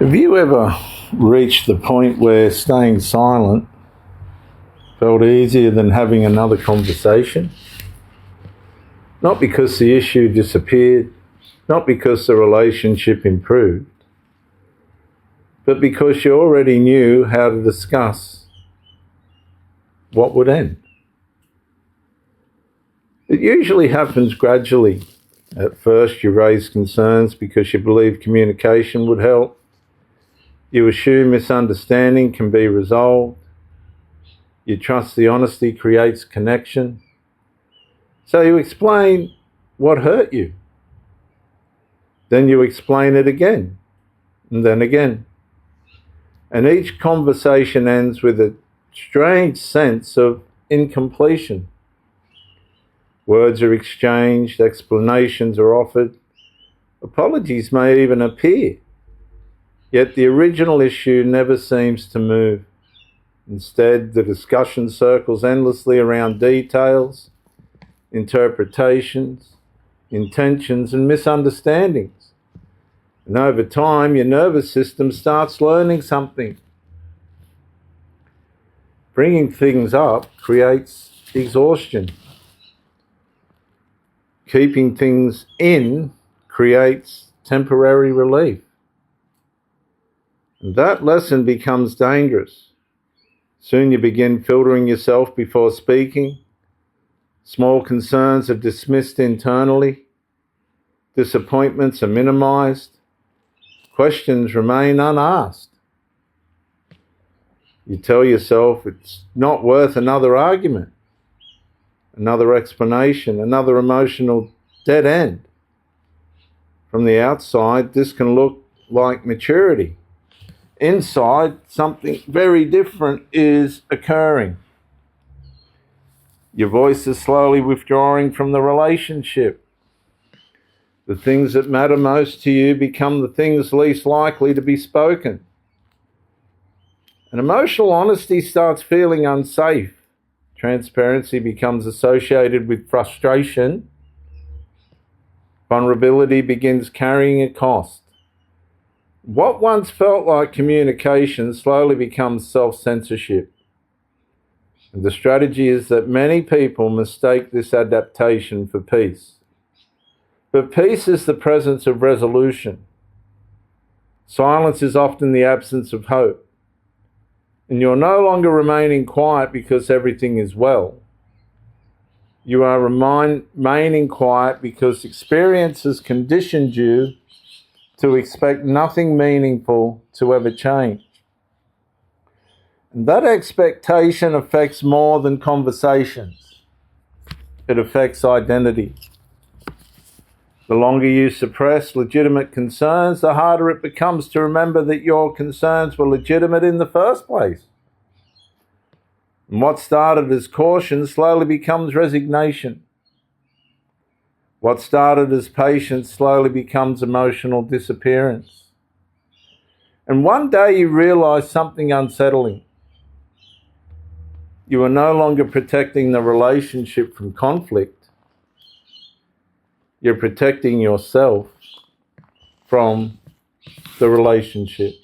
Have you ever reached the point where staying silent felt easier than having another conversation? Not because the issue disappeared, not because the relationship improved, but because you already knew how to discuss what would end. It usually happens gradually. At first you raise concerns because you believe communication would help. You assume misunderstanding can be resolved. You trust the honesty creates connection. So you explain what hurt you. Then you explain it again, and then again. And each conversation ends with a strange sense of incompletion. Words are exchanged, explanations are offered, apologies may even appear. Yet the original issue never seems to move. Instead, the discussion circles endlessly around details, interpretations, intentions, and misunderstandings. And over time, your nervous system starts learning something. Bringing things up creates exhaustion. Keeping things in creates temporary relief. And that lesson becomes dangerous. Soon you begin filtering yourself before speaking. Small concerns are dismissed internally. Disappointments are minimized. Questions remain unasked. You tell yourself it's not worth another argument, another explanation, another emotional dead end. From the outside, this can look like maturity. Inside, something very different is occurring. Your voice is slowly withdrawing from the relationship. The things that matter most to you become the things least likely to be spoken. And emotional honesty starts feeling unsafe. Transparency becomes associated with frustration. Vulnerability begins carrying a cost. What once felt like communication slowly becomes self-censorship. And the strategy is that many people mistake this adaptation for peace. But peace is the presence of resolution. Silence is often the absence of hope. And you're no longer remaining quiet because everything is well. You are remaining quiet because experience has conditioned you to expect nothing meaningful to ever change. And that expectation affects more than conversations. It affects identity. The longer you suppress legitimate concerns, the harder it becomes to remember that your concerns were legitimate in the first place. And what started as caution slowly becomes resignation. What started as patience slowly becomes emotional disappearance. And one day you realize something unsettling. You are no longer protecting the relationship from conflict. You're protecting yourself from the relationship.